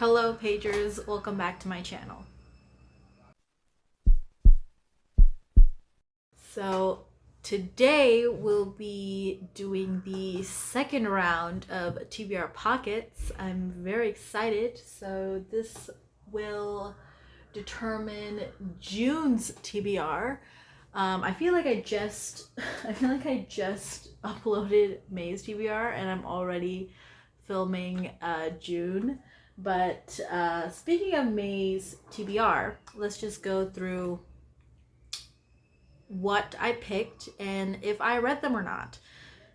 Hello pagers, welcome back to my channel. So today we'll be doing the second round of TBR Pockets. I'm very excited. So this will determine June's TBR. I feel like I just uploaded May's TBR and I'm already filming June. But speaking of May's TBR, let's just go through what I picked and if I read them or not.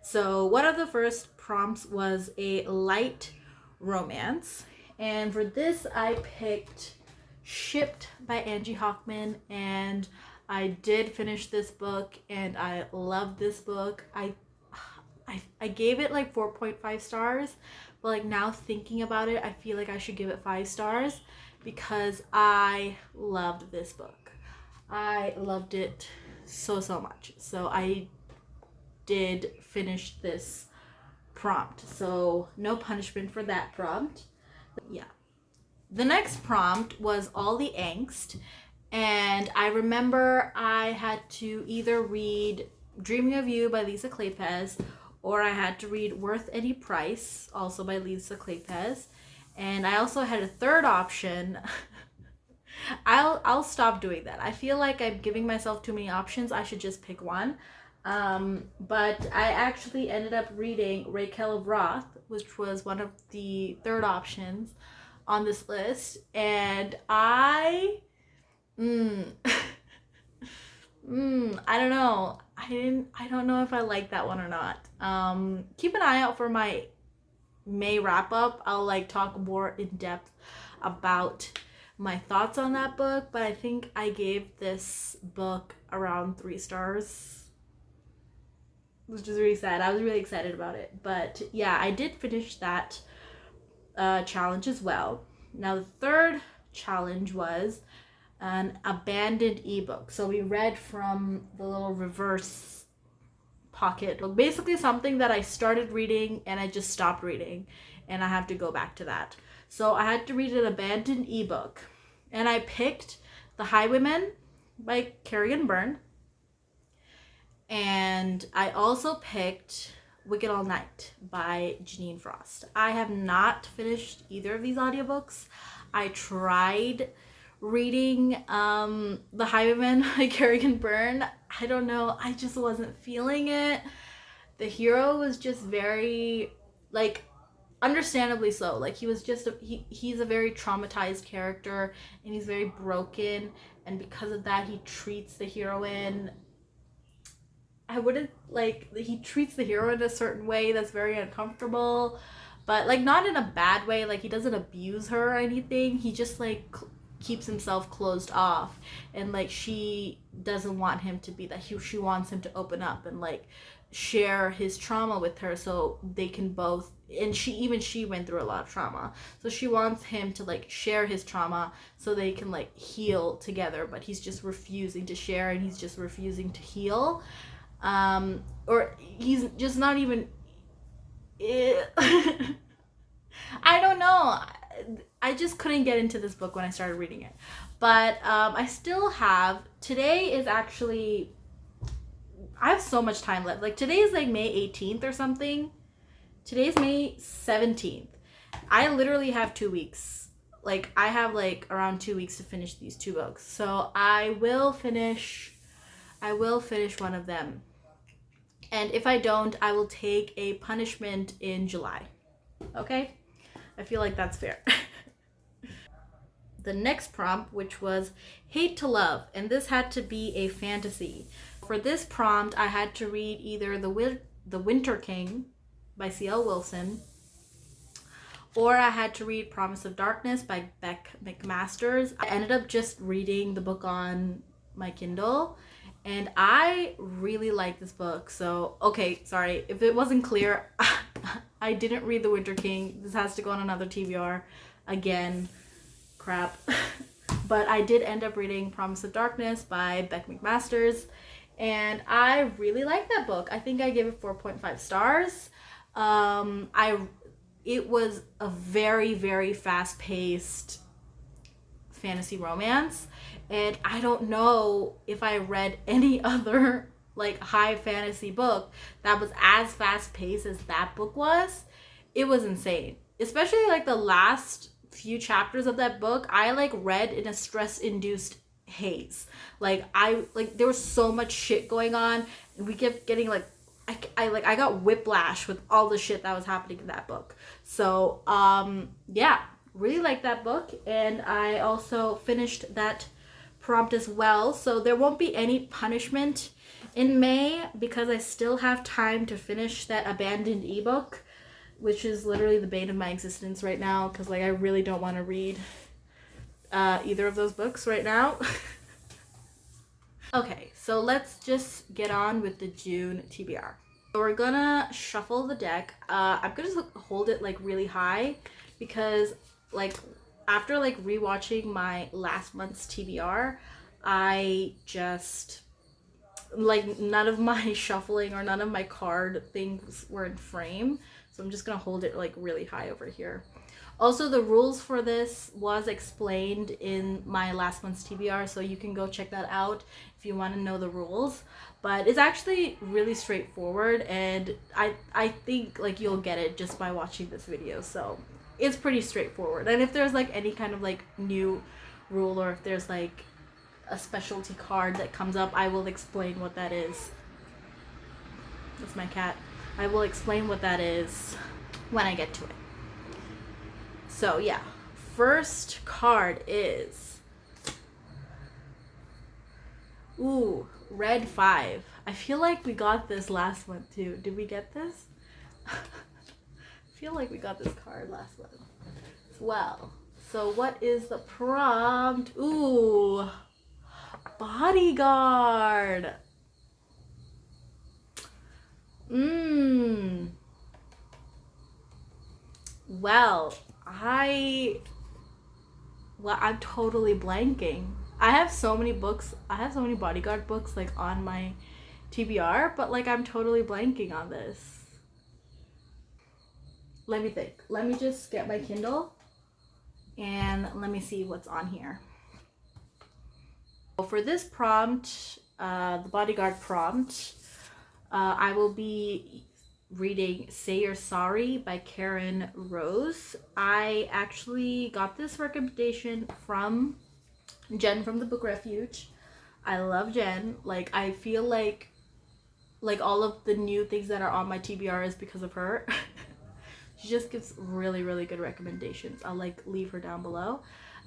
So one of the first prompts was a light romance. And for this, I picked Shipped by Angie Hockman, and I did finish this book and I love this book. I gave it like 4.5 stars, but like now thinking about it, I feel like I should give it 5 stars because I loved this book. I loved it so much. So I did finish this prompt. So no punishment for that prompt. Yeah. The next prompt was All the Angst. And I remember I had to either read Dreaming of You by Lisa Kleypas, or I had to read Worth Any Price, also by Lisa Kleypas. And I also had a third option. I'll stop doing that. I feel like I'm giving myself too many options. I should just pick one. But I actually ended up reading Raquel of Roth, which was one of the third options on this list, and I don't know. I don't know if I like that one or not. Keep an eye out for my May wrap up. I'll like talk more in depth about my thoughts on that book, but I think I gave this book around 3 stars, which is really sad. I was really excited about it, but yeah, I did finish that challenge as well. Now the third challenge was an abandoned ebook. So we read from the little reverse pocket, basically something that I started reading and I just stopped reading, and I have to go back to that. So I had to read an abandoned ebook, and I picked The Highwayman by Kerrigan Byrne, and I also picked Wicked All Night by Janine Frost. I have not finished either of these audiobooks. I tried reading The Highwayman by Kerrigan Byrne. I don't know, I just wasn't feeling it. The hero was just very, like, understandably so. Like, he was just he's a very traumatized character and he's very broken, and because of that he treats the heroine, I wouldn't like, he treats the hero in a certain way that's very uncomfortable, but like not in a bad way. Like, he doesn't abuse her or anything. He just like keeps himself closed off, and like she doesn't want him to be that. She wants him to open up and like share his trauma with her so they can both, and she went through a lot of trauma, so she wants him to like share his trauma so they can like heal together, but he's just refusing to share and he's just refusing to heal. Or he's just not even I don't know. I just couldn't get into this book when I started reading it. But I still have, today is actually, I have so much time left. Like, today is like May 18th or something. Today's May 17th. I literally have 2 weeks. Like, I have like around 2 weeks to finish these 2 books. So I will finish one of them. And if I don't, I will take a punishment in July. Okay? I feel like that's fair. The next prompt, which was Hate to Love, and this had to be a fantasy. For this prompt, I had to read either The Winter King by C.L. Wilson, or I had to read Promise of Darkness by Beck McMasters. I ended up just reading the book on my Kindle, and I really like this book. So, okay, sorry if it wasn't clear. I didn't read The Winter King. This has to go on another TBR. Again, crap. But I did end up reading Promise of Darkness by Beck McMasters, and I really like that book. I think I gave it 4.5 stars. it was a very, very fast-paced fantasy romance, and I don't know if I read any other like high fantasy book that was as fast-paced as that book was. It was insane, especially like the last few chapters of that book. I like read in a stress-induced haze. Like there was so much shit going on, and we kept getting like I got whiplash with all the shit that was happening in that book. So yeah, really like that book, and I also finished that prompt as well. So there won't be any punishment in May because I still have time to finish that abandoned ebook, which is literally the bane of my existence right now, because like I really don't want to read either of those books right now. Okay, so let's just get on with the June TBR. So we're gonna shuffle the deck. I'm gonna just hold it like really high because like after like rewatching my last month's TBR, I just like none of my shuffling or none of my card things were in frame. So I'm just gonna hold it like really high over here. Also, the rules for this was explained in my last month's TBR, so you can go check that out if you want to know the rules. But it's actually really straightforward, and I think like you'll get it just by watching this video. So it's pretty straightforward. And if there's like any kind of like new rule, or if there's like a specialty card that comes up, I will explain what that is. That's my cat. I will explain what that is when I get to it. So yeah, first card is, ooh, red 5. I feel like we got this last month too. Did we get this? I feel like we got this card last month as well. So what is the prompt? Ooh, bodyguard. Well, I'm totally blanking. I have so many books. I have so many bodyguard books like on my TBR, but like I'm totally blanking on this. Let me think. Let me just get my Kindle and let me see what's on here. For this prompt, the bodyguard prompt, I will be reading Say You're Sorry by Karen Rose. I actually got this recommendation from Jen from the Book Refuge. I love Jen. Like I feel like all of the new things that are on my TBR is because of her. She just gives really, really good recommendations. I'll like leave her down below.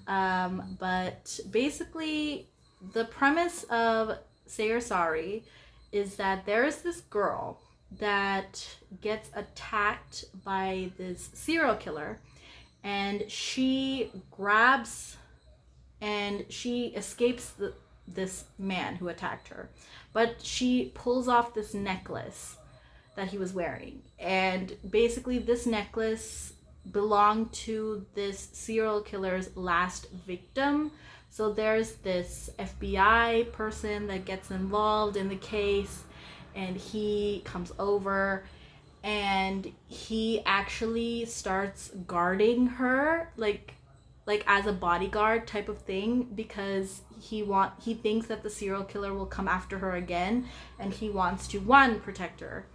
But basically the premise of Say You're Sorry is that there is this girl that gets attacked by this serial killer, and she grabs and she escapes this man who attacked her, but she pulls off this necklace that he was wearing, and basically this necklace belonged to this serial killer's last victim. So there's this FBI person that gets involved in the case, and he comes over and he actually starts guarding her like as a bodyguard type of thing, because he thinks that the serial killer will come after her again, and he wants to, one, protect her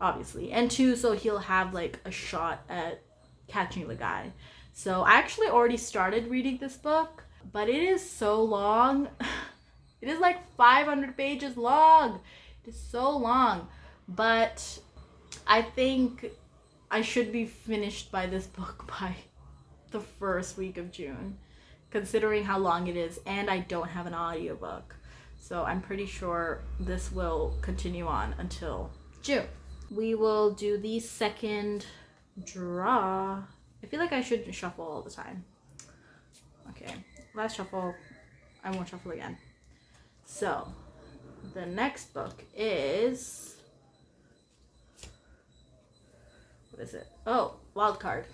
obviously, and two, so he'll have like a shot at catching the guy. So I actually already started reading this book, but it is so long. It is like 500 pages long. It is so long, but I think I should be finished by this book by the first week of June, considering how long it is, and I don't have an audiobook. So I'm pretty sure this will continue on until June. We will do the second draw. I feel like I should shuffle all the time. Okay, last shuffle. I won't shuffle again. So the next book is, what is it? Oh, Wild Card.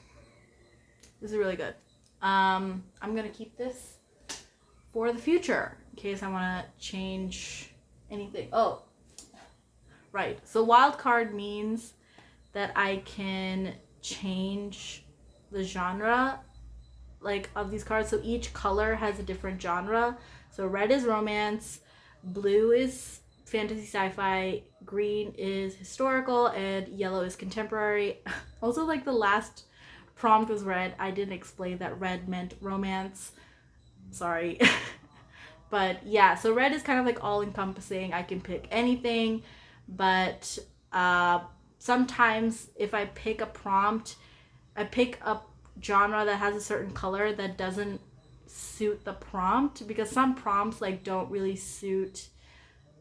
This is really good. I'm gonna keep this for the future in case I want to change anything. Oh, right. So Wild Card means that I can change the genre like of these cards. So each color has a different genre. So red is romance, blue is fantasy sci-fi, green is historical, and yellow is contemporary. Also, like the last prompt was red. I didn't explain that red meant romance. Sorry. But yeah, so red is kind of like all encompassing. I can pick anything, but sometimes if I pick a prompt, I pick a genre that has a certain color that doesn't suit the prompt, because some prompts like don't really suit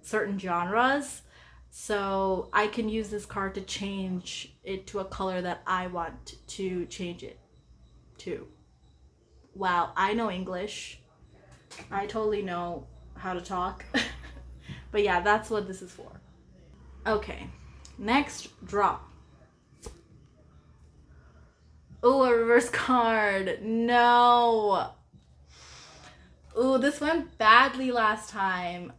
certain genres. So I can use this card to change it to a color that I want to change it to. Wow, I know English. I totally know how to talk. But yeah, that's what this is for. Okay, next draw. Oh, a reverse card. No. Oh, this went badly last time.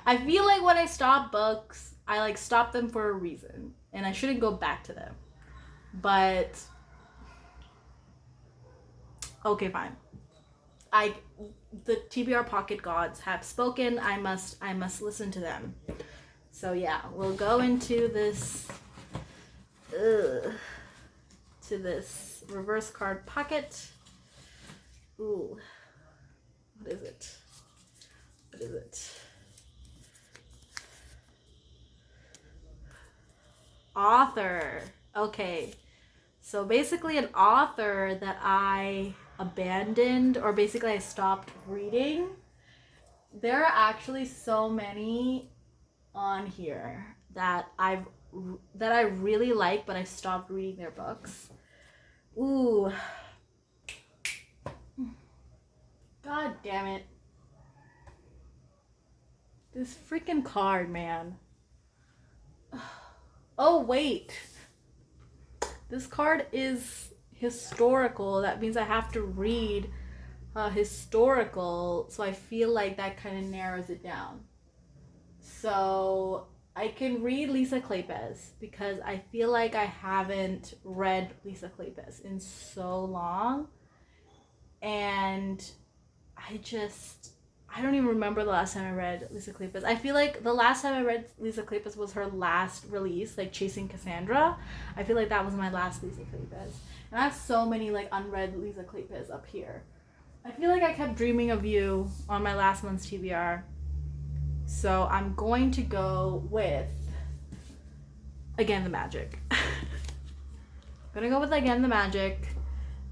I feel like when I stop books, I like stop them for a reason, and I shouldn't go back to them. But okay, fine. The TBR pocket gods have spoken. I must listen to them. So yeah, we'll go into this to this reverse card pocket. Ooh. What is it? What is it? Author. Okay. So basically an author that I abandoned, or basically I stopped reading. There are actually so many on here that I really like, but I stopped reading their books. Ooh. God damn it. This freaking card, man. Oh, wait. This card is historical. That means I have to read historical. So I feel like that kind of narrows it down. So I can read Lisa Kleypas because I feel like I haven't read Lisa Kleypas in so long. And I don't even remember the last time I read Lisa Kleypas. I feel like the last time I read Lisa Kleypas was her last release, like Chasing Cassandra. I feel like that was my last Lisa Kleypas. And I have so many like unread Lisa Kleypas up here. I feel like I kept dreaming of you on my last month's TBR. So I'm going to go with Again the Magic. I'm gonna go with Again the Magic.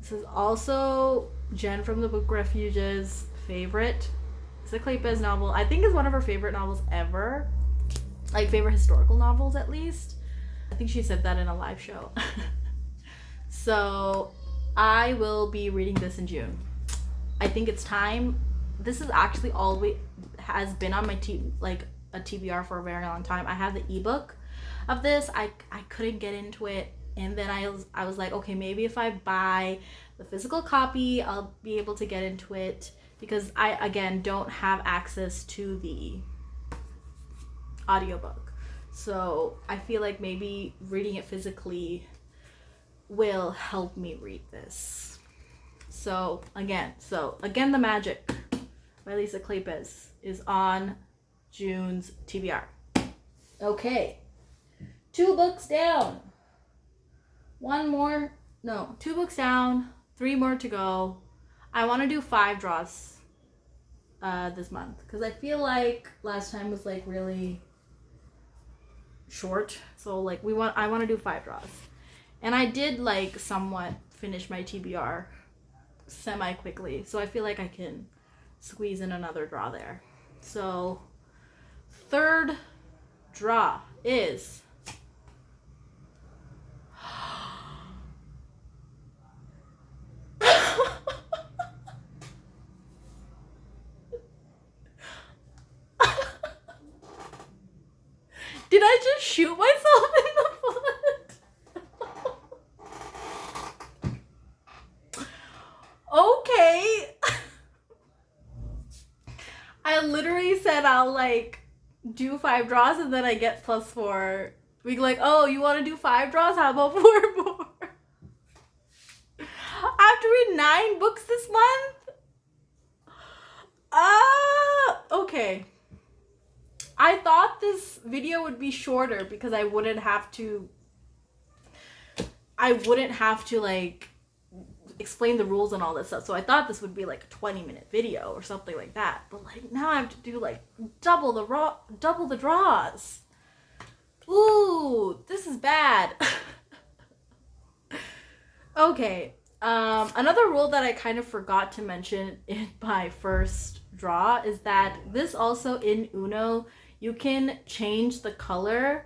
This is also Jen from the Book Refuge's favorite Lisa Kleypas novel. I think it's one of her favorite novels ever. Like favorite historical novels at least. I think she said that in a live show. So I will be reading this in June. I think it's time. This is actually always has been on my a TBR for a very long time. I have the ebook of this. I couldn't get into it, and then I was like, okay, maybe if I buy the physical copy, I'll be able to get into it, because I again don't have access to the audiobook. So I feel like maybe reading it physically will help me read this. So again the Magic by Lisa Kleypas is on June's TBR. Okay, 2 books down. 2 books down, 3 more to go. I want to do 5 draws this month, because I feel like last time was like really short. So like I want to do 5 draws. And I did like somewhat finish my TBR semi quickly. So I feel like I can squeeze in another draw there. So 3rd draw is Did I just shoot myself in the foot? Okay. I literally said I'll like do 5 draws and then I get +4 We like, oh, you want to do 5 draws? How about 4 more? I have to read 9 books this month? Okay. I thought this video would be shorter because I wouldn't have to like explain the rules and all this stuff. So I thought this would be like a 20-minute video or something like that. But like now I have to do like double the draws. Ooh, this is bad. Okay. Another rule that I kind of forgot to mention in my first draw is that this also in Uno, you can change the color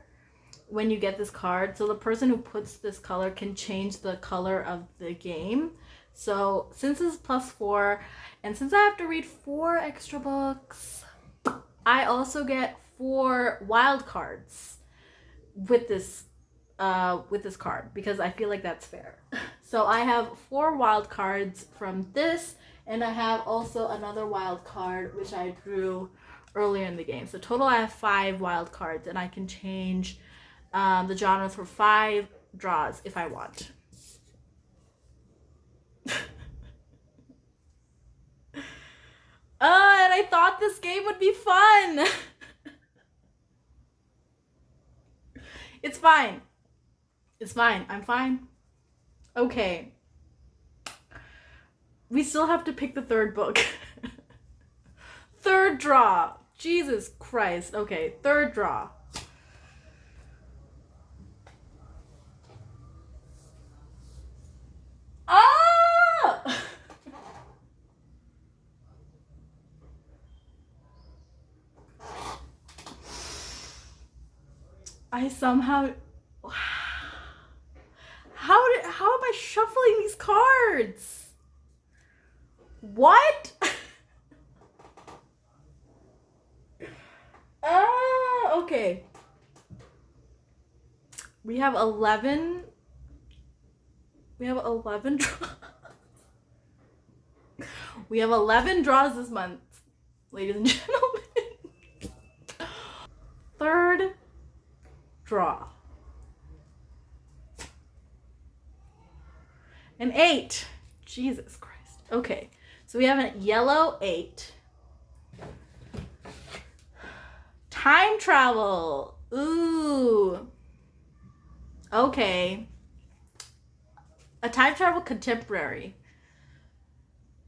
when you get this card. So the person who puts this color can change the color of the game. So since this is +4, and since I have to read 4 extra books, I also get 4 wild cards with this card because I feel like that's fair. So I have 4 wild cards from this, and I have also another wild card which I drew earlier in the game. So total I have 5 wild cards, and I can change the genres for 5 draws if I want. And I thought this game would be fun. It's fine. It's fine. I'm fine. Okay. We still have to pick the 3rd book. 3rd draw. Jesus Christ. Okay, 3rd draw. Ah! I somehow... How am I shuffling these cards? What? Okay. We have 11 draws. We have 11 draws this month, ladies and gentlemen. 3rd draw. An 8. Jesus Christ. Okay. So we have a yellow 8. Time travel. Ooh. Okay. A time travel contemporary.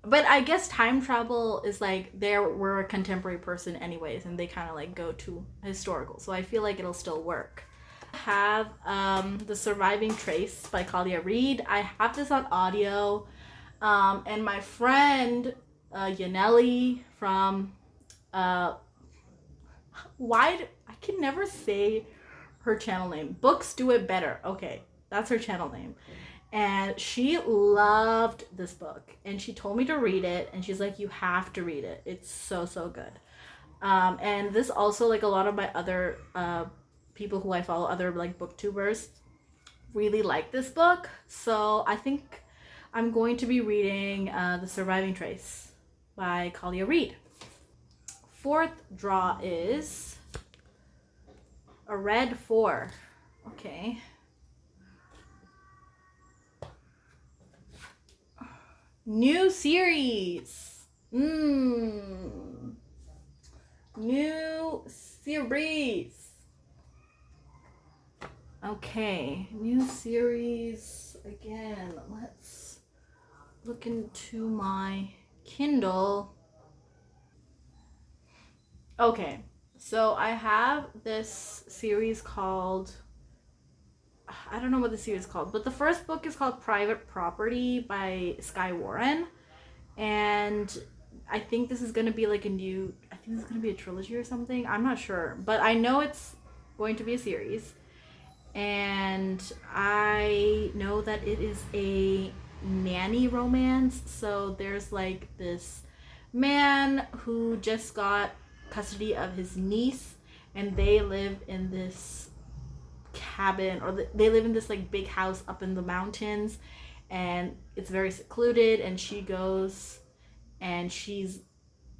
But I guess time travel is like we're a contemporary person anyways, and they kind of like go to historical. So I feel like it'll still work. I have The Surviving Trace by Kalia Reed. I have this on audio. And my friend Yaneli from I can never say her channel name. Books Do It Better. Okay, that's her channel name. And she loved this book, and she told me to read it, and she's like, you have to read it. It's so good. And this also, like a lot of my other people who I follow, other like booktubers, really like this book. So I think I'm going to be reading The Surviving Trace by Kalia Reed. 4th draw is a red 4. Okay. New series. New series. Okay, new series again. Let's look into my Kindle. Okay, so I have this series called, I don't know what the series is called, but the first book is called Private Property by Skye Warren. And I think this is going to be like I think this is going to be a trilogy or something. I'm not sure, but I know it's going to be a series. And I know that it is a nanny romance. So there's like this man who just got custody of his niece, and they live in this cabin, or they live in this like big house up in the mountains, and it's very secluded. And she goes and she's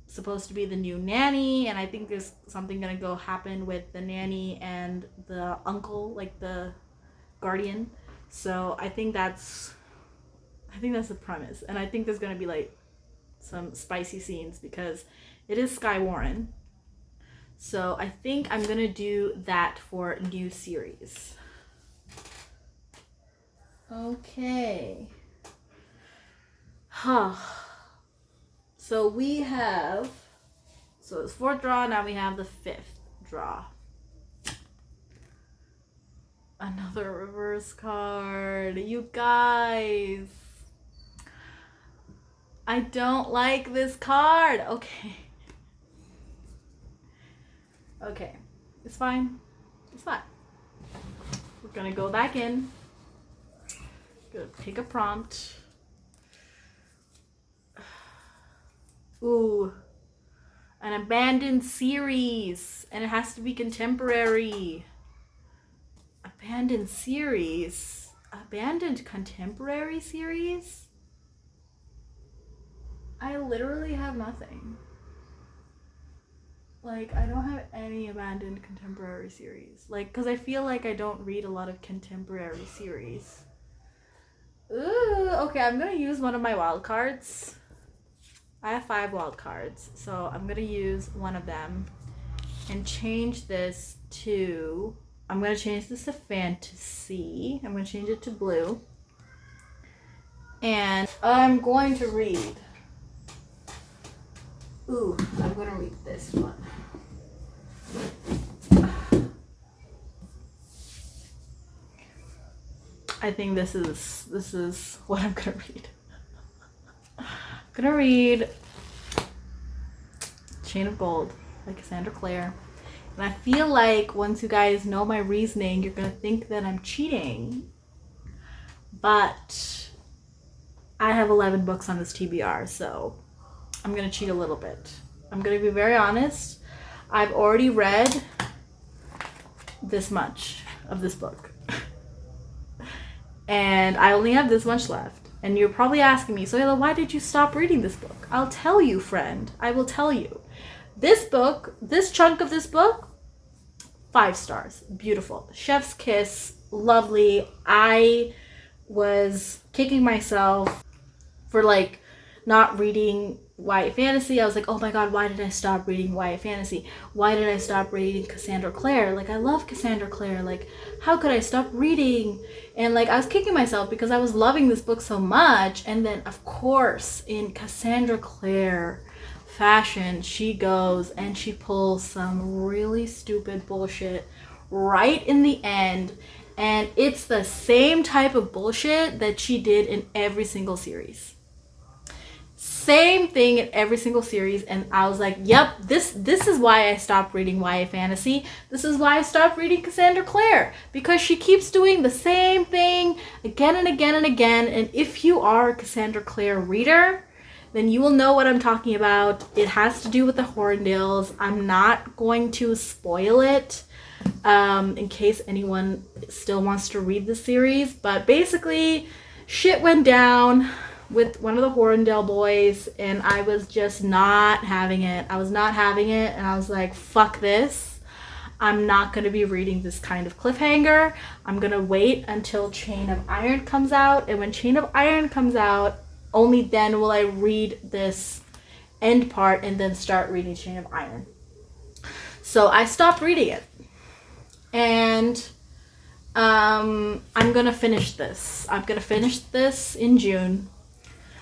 supposed to be the new nanny, and I think there's something gonna go happen with the nanny and the uncle, like the guardian. So I think that's the premise, and I think there's gonna be like some spicy scenes because it is Sky Warren. So I think I'm gonna do that for new series. Okay. So we have, so it's 4th draw, now we have the 5th draw. Another reverse card. You guys, I don't like this card. Okay. Okay. It's fine. It's fine. We're gonna go back in. Gonna pick a prompt. Ooh. An abandoned series. And it has to be contemporary. Abandoned series? Abandoned contemporary series? I literally have nothing. Like, I don't have any abandoned contemporary series. Like, because I feel like I don't read a lot of contemporary series. Ooh, okay, I'm going to use one of my wild cards. I have 5 wild cards, so I'm going to use one of them and change this to... I'm going to change this to fantasy. I'm going to change it to blue. And I'm going to read... Ooh, I'm going to read this one. I think this is what I'm going to read. I'm going to read Chain of Gold by Cassandra Clare. And I feel like once you guys know my reasoning, you're going to think that I'm cheating. But I have 11 books on this TBR, so I'm going to cheat a little bit. I'm going to be very honest. I've already read this much of this book. And I only have this much left. And you're probably asking me, Sohila, why did you stop reading this book? I'll tell you, friend. I will tell you. This book, this chunk of this book, 5 stars. Beautiful. Chef's kiss. Lovely. I was kicking myself for like not reading YA fantasy. I was like, oh my god, why did I stop reading YA fantasy? Why did I stop reading Cassandra Clare? Like, I love Cassandra Clare. Like, how could I stop reading? And like, I was kicking myself because I was loving this book so much. And then, of course, in Cassandra Clare fashion, she goes and she pulls some really stupid bullshit right in the end. And it's the same type of bullshit that she did in every single series. Same thing in every single series, and I was like, yep, this is why I stopped reading YA fantasy. This is why I stopped reading Cassandra Clare, because she keeps doing the same thing again and again and again. And if you are a Cassandra Clare reader, then you will know what I'm talking about. It has to do with the Horndales. I'm not going to spoil it in case anyone still wants to read the series, but basically shit went down with one of the Horndale boys, and I was just not having it. I was not having it, and I was like, fuck this. I'm not going to be reading this kind of cliffhanger. I'm going to wait until Chain of Iron comes out, and when Chain of Iron comes out, only then will I read this end part and then start reading Chain of Iron. So I stopped reading it. And I'm going to finish this. I'm going to finish this in June.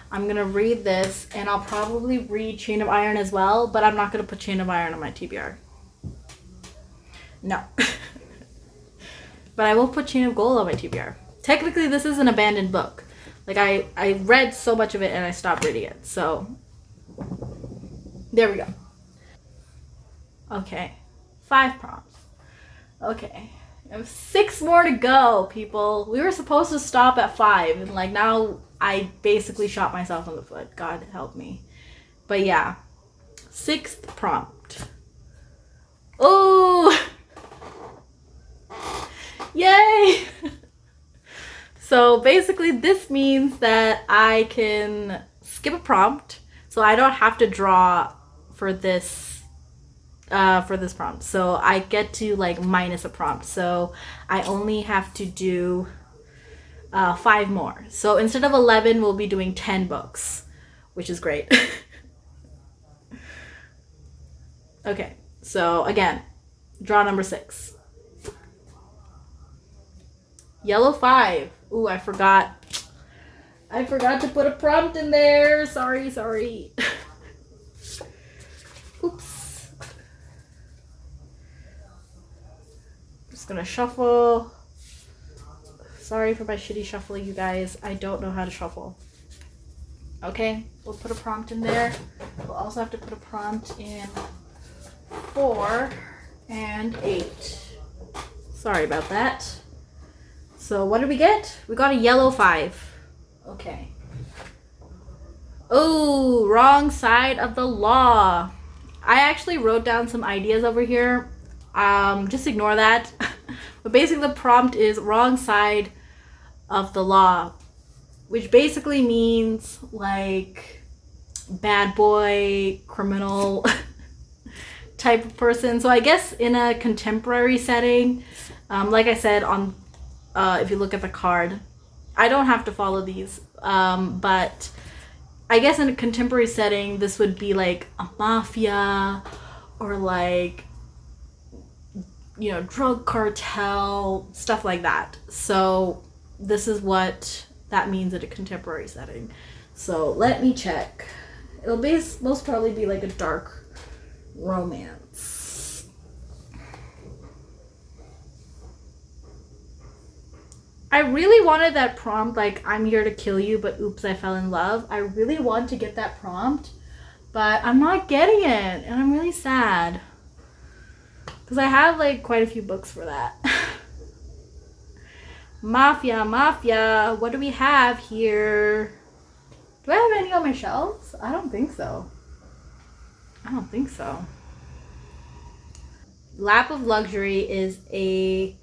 I'm going to read this, and I'll probably read Chain of Iron as well, but I'm not going to put Chain of Iron on my TBR. No. But I will put Chain of Gold on my TBR. Technically, this is an abandoned book. Like, I read so much of it, and I stopped reading it. So, there we go. Okay. 5 prompts. Okay. I have 6 more to go, people. We were supposed to stop at 5, and like now I basically shot myself in the foot. God help me. But yeah. 6th prompt. Oh! Yay! So basically this means that I can skip a prompt, so I don't have to draw for this prompt. So I get to like minus a prompt. So I only have to do 5 more. So instead of 11, we'll be doing 10 books, which is great. Okay, so again, draw number 6. Yellow 5. Ooh, I forgot to put a prompt in there. Sorry. Oops. Just gonna shuffle. Sorry for my shitty shuffling, you guys. I don't know how to shuffle. Okay, we'll put a prompt in there. We'll also have to put a prompt in 4 and 8. Sorry about that. So what did we get? We got a yellow 5. Okay. Oh, wrong side of the law. I actually wrote down some ideas over here. Just ignore that. But basically the prompt is wrong side of the law, which basically means like bad boy, criminal type of person. So I guess in a contemporary setting, like I said on if you look at the card, I don't have to follow these, but I guess in a contemporary setting, this would be like a mafia or like, you know, drug cartel, stuff like that. So this is what that means in a contemporary setting. So let me check. It'll most probably be like a dark romance. I really wanted that prompt, like, I'm here to kill you, but oops, I fell in love. I really want to get that prompt, but I'm not getting it, and I'm really sad. Because I have, like, quite a few books for that. Mafia, what do we have here? Do I have any on my shelves? I don't think so. Lap of Luxury is a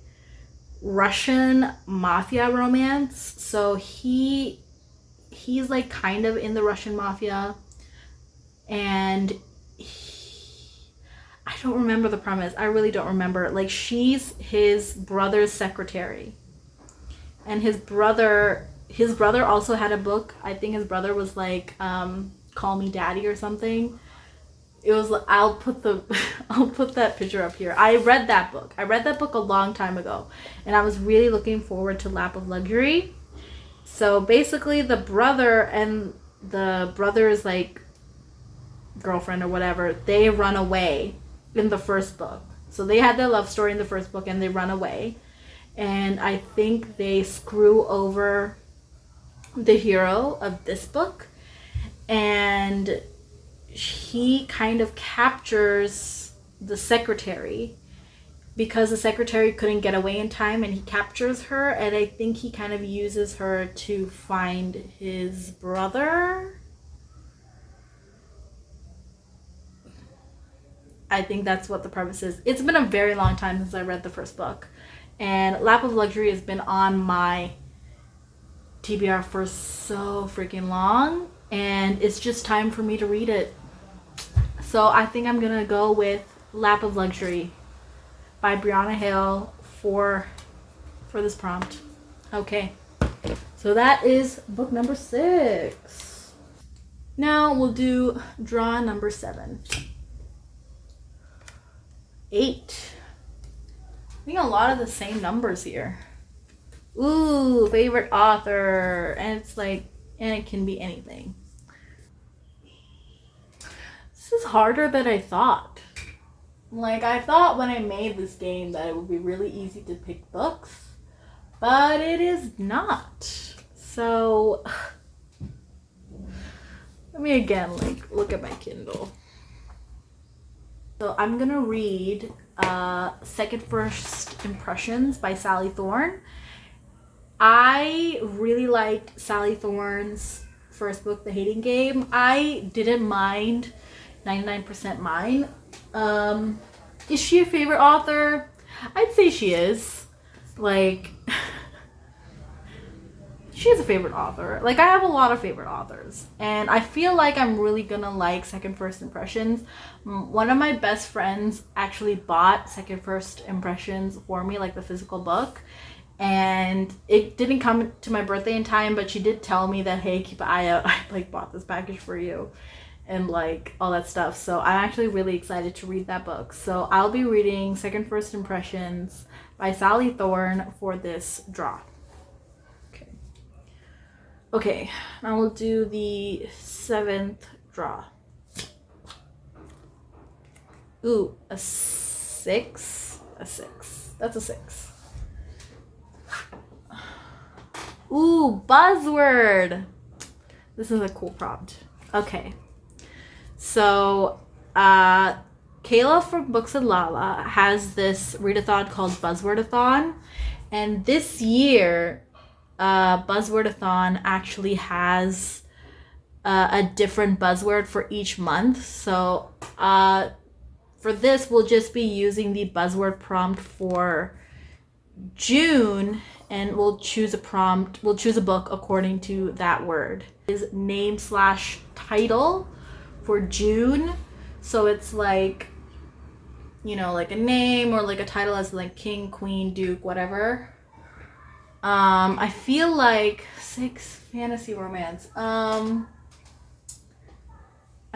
Russian mafia romance. So he's like kind of in the Russian mafia, and I don't remember the premise. I really don't remember. Like, she's his brother's secretary, and his brother also had a book. I think his brother was like Call Me Daddy or something. It was, I'll put that picture up here. I read that book a long time ago, and I was really looking forward to Lap of Luxury. So basically the brother and the brother's like girlfriend or whatever, they run away in the first book. So they had their love story in the first book and they run away, and I think they screw over the hero of this book, and he kind of captures the secretary because the secretary couldn't get away in time, and he captures her, and I think he kind of uses her to find his brother. I think that's what the premise is. It's been a very long time since I read the first book, and Lap of Luxury has been on my TBR for so freaking long, and it's just time for me to read it. So I think I'm gonna go with Lap of Luxury by Brianna Hale for this prompt. Okay, so that is book number 6. Now we'll do draw number 7. 8. I think a lot of the same numbers here. Ooh, favorite author, and it's like, and it can be anything. This is harder than I thought. Like, I thought when I made this game that it would be really easy to pick books, but it is not. So let me again, like, look at my Kindle. So I'm gonna read Second First Impressions by Sally Thorne. I really liked Sally Thorne's first book, The Hating Game. I didn't mind 99% Mine. Is she a favorite author? I'd say she is. Like, she's a favorite author. Like, I have a lot of favorite authors, and I feel like I'm really gonna like Second First Impressions. One of my best friends actually bought Second First Impressions for me, like the physical book, and it didn't come to my birthday in time, but she did tell me that, hey, keep an eye out, I like bought this package for you, and like all that stuff. So I'm actually really excited to read that book. So I'll be reading Second First Impressions by Sally Thorne for this draw. Okay, now we'll do the 7th draw. Ooh, a 6. A 6. That's a 6. Ooh, buzzword. This is a cool prompt. Okay. So, Kayla from Books and Lala has this readathon called Buzzwordathon. And this year, Buzzwordathon actually has a different buzzword for each month. So for this, we'll just be using the buzzword prompt for June, and we'll choose a book according to that word. Is name/title for June. So it's like, you know, like a name or like a title as like king, queen, duke, whatever. I feel like 6 fantasy romance. I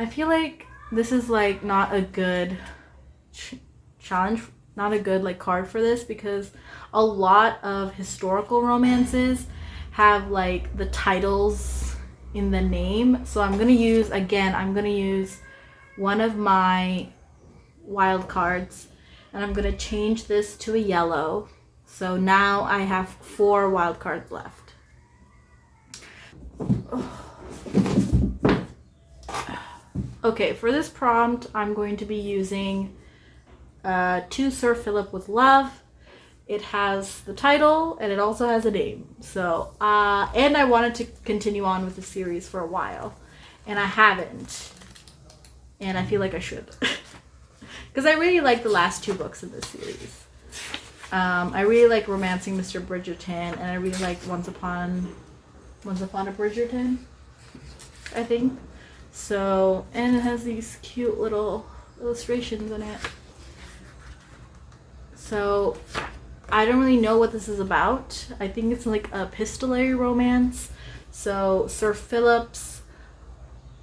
feel like this is like not a good challenge, not a good like card for this, because a lot of historical romances have like the titles in the name. So I'm gonna use one of my wild cards, and I'm gonna change this to a yellow. So now I have 4 wild cards left. Okay, for this prompt, I'm going to be using To Sir Philip with Love. It has the title, and it also has a name. So, and I wanted to continue on with the series for a while, and I haven't. And I feel like I should. Because I really like the last 2 books in this series. I really like Romancing Mr. Bridgerton, and I really like Once Upon a Bridgerton, I think. So, and it has these cute little illustrations in it. So, I don't really know what this is about. I think it's like a epistolary romance. So, Sir Philip's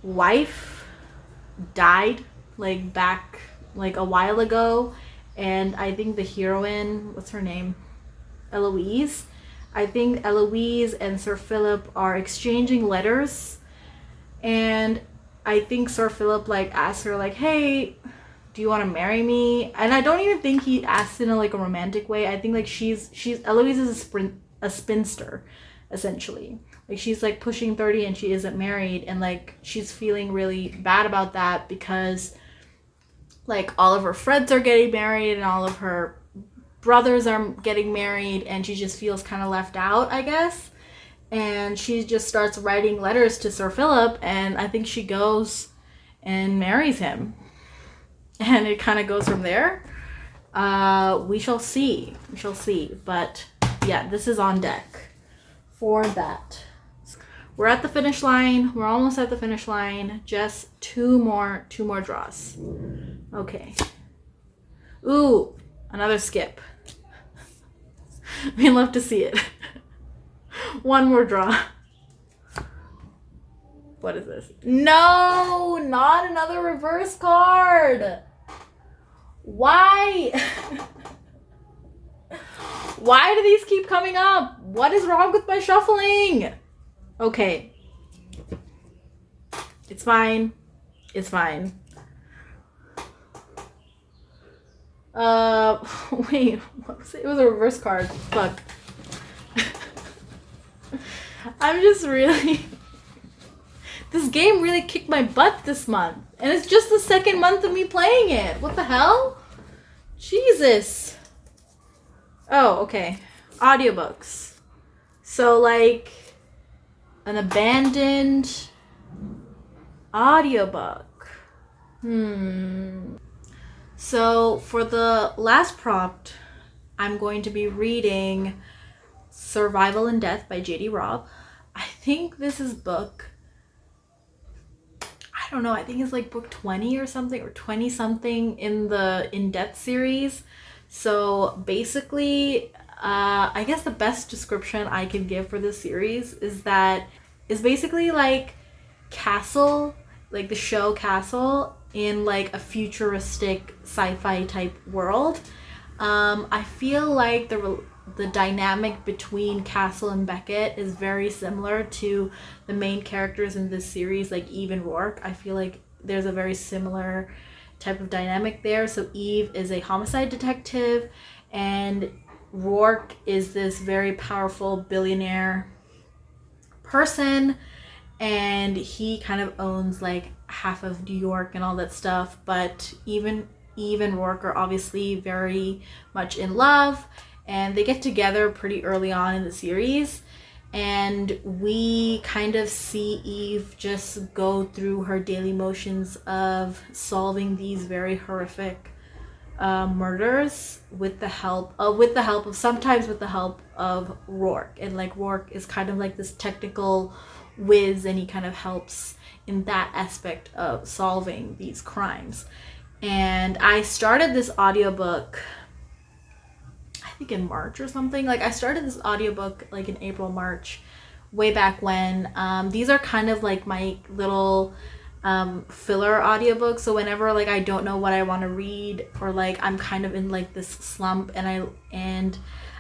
wife died like back like a while ago. And I think the heroine, what's her name? Eloise. I think Eloise and Sir Philip are exchanging letters. And I think Sir Philip like asks her like, hey, do you want to marry me? And I don't even think he asks in a like a romantic way. I think like she's Eloise is a spinster, essentially. Like she's like pushing 30 and she isn't married, and like she's feeling really bad about that because like all of her friends are getting married and all of her brothers are getting married, and she just feels kind of left out, I guess. And she just starts writing letters to Sir Philip, and I think she goes and marries him. And it kind of goes from there. We shall see. But yeah, this is on deck for that. We're at the finish line. We're almost at the finish line. Just two more draws. Okay. Ooh, another skip. We love to see it. One more draw. What is this? No, not another reverse card. Why? Why do these keep coming up? What is wrong with my shuffling? Okay. It's fine. It's fine. Wait, what was it? It was a reverse card. Fuck. I'm just really... This game really kicked my butt this month. And it's just the second month of me playing it. What the hell? Jesus. Oh, okay. Audiobooks. So, like, an abandoned audiobook. So, for the last prompt, I'm going to be reading Survival and Death by J.D. Robb. I think this is book, I don't know, I think it's like book 20 or something, or 20 something in the In Debt series. So basically, I guess the best description I can give for this series is that it's basically like Castle, like the show Castle, in like a futuristic sci-fi type world. I feel like the dynamic between Castle and Beckett is very similar to the main characters in this series, like Eve and Rourke. I feel like there's a very similar type of dynamic there. So Eve is a homicide detective, and Rourke is this very powerful billionaire person, and he kind of owns like half of New York and all that stuff. But even Eve and Rourke are obviously very much in love, and they get together pretty early on in the series, and we kind of see Eve just go through her daily motions of solving these very horrific murders with the help of sometimes with the help of Rourke. And like Rourke is kind of like this technical whiz, and he kind of helps in that aspect of solving these crimes. And I started this audiobook, I think in March or something. Like I started this audiobook like in April, March, way back when. These are kind of like my little filler audiobooks. So whenever like I don't know what I want to read, or like I'm kind of in like this slump and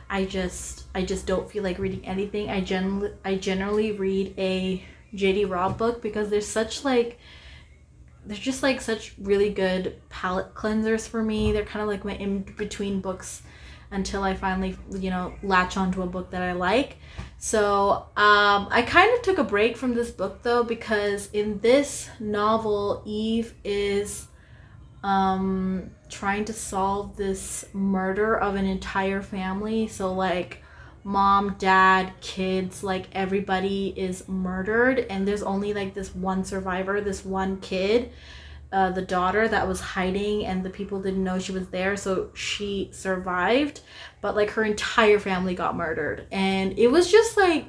I just don't feel like reading anything, I generally read a JD Robb book, because they're just like such really good palate cleansers for me. They're kind of like my in between books until I finally, latch onto a book that I like. So I kind of took a break from this book though, because in this novel, Eve is trying to solve this murder of an entire family. So like mom, dad, kids, like everybody is murdered, and there's only like this one survivor, this one kid, the daughter that was hiding, and the people didn't know she was there, so she survived, but like her entire family got murdered. And it was just like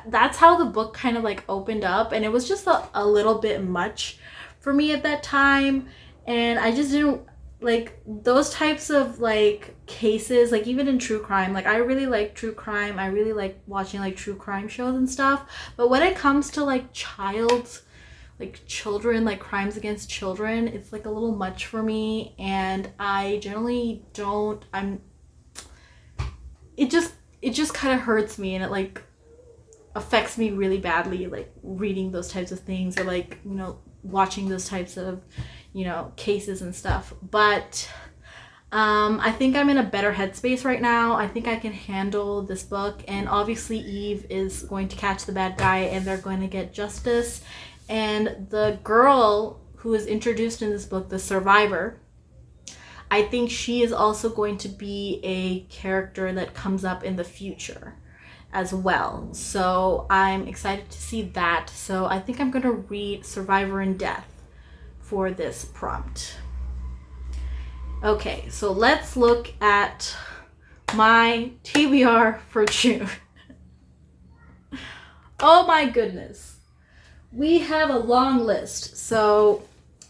that's how the book kind of like opened up, and it was just a little bit much for me at that time. And I just didn't like those types of like cases. Like even in true crime, like I really like true crime, I really like watching like true crime shows and stuff, but when it comes to like children, like crimes against children, it's like a little much for me. And I generally don't, it just kind of hurts me, and it like affects me really badly, like reading those types of things, or like watching those types of cases and stuff. But I think I'm in a better headspace right now. I think I can handle this book, and obviously Eve is going to catch the bad guy, and they're going to get justice. And the girl who is introduced in this book, the survivor, I think she is also going to be a character that comes up in the future as well. So I'm excited to see that. So I think I'm going to read Survivor in Death for this prompt. Okay, so let's look at my TBR for June. Oh my goodness. We have a long list. So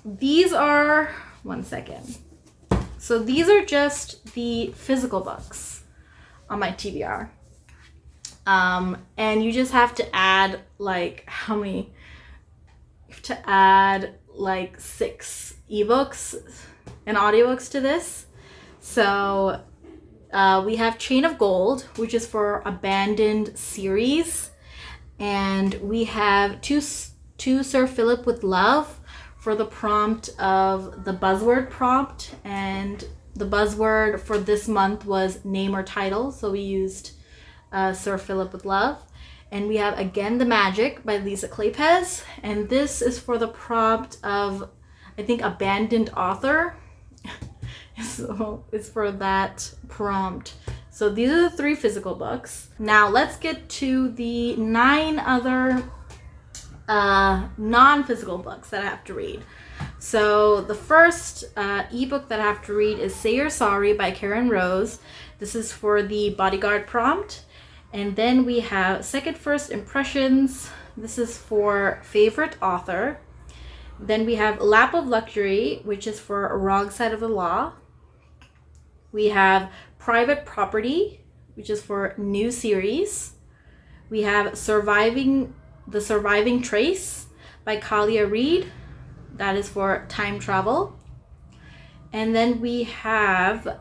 these are, one second. So these are just the physical books on my TBR. And you just have to add like how many? You have to add like 6 ebooks and audiobooks to this. So we have Chain of Gold, which is for Abandoned series. And we have two Sir Philip with Love for the prompt of the buzzword prompt. And the buzzword for this month was name or title. So we used Sir Philip with Love. And we have Again the Magic by Lisa Kleypas. And this is for the prompt of, I think, abandoned author. So it's for that prompt. So these are the 3 physical books. Now let's get to the 9 other non-physical books that I have to read. So the first ebook that I have to read is Say You're Sorry by Karen Rose. This is for the bodyguard prompt. And then we have Second First Impressions. This is for favorite author. Then we have Lap of Luxury, which is for Wrong Side of the Law. We have Private Property, which is for new series. We have The Surviving Trace by Kalia Reed. That is for time travel. And then we have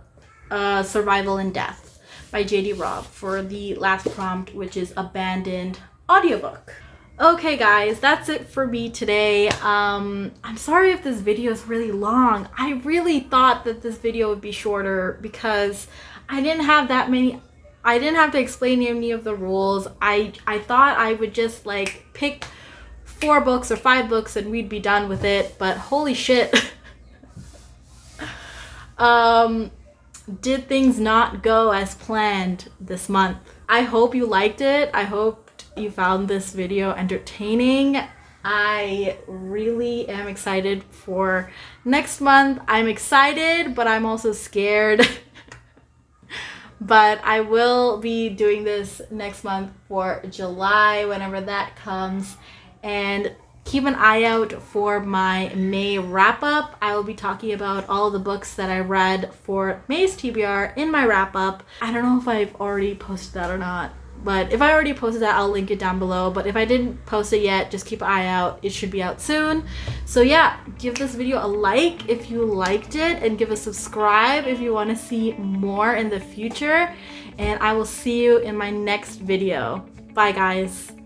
Survival and Death by J.D. Robb for the last prompt, which is Abandoned audiobook. Okay guys, that's it for me today. I'm sorry if this video is really long. I really thought that this video would be shorter because I didn't have to explain any of the rules. I thought I would just like pick 4 books or 5 books and we'd be done with it, but holy shit. Did things not go as planned this month? I hope you liked it. I hope you found this video entertaining. I really am excited for next month. I'm excited, but I'm also scared. But I will be doing this next month for July, whenever that comes. And keep an eye out for my May wrap-up. I will be talking about all the books that I read for May's TBR in my wrap-up. I don't know if I've already posted that or not, but if I already posted that, I'll link it down below. But if I didn't post it yet, just keep an eye out. It should be out soon. So yeah, give this video a like if you liked it, and give a subscribe if you want to see more in the future. And I will see you in my next video. Bye guys.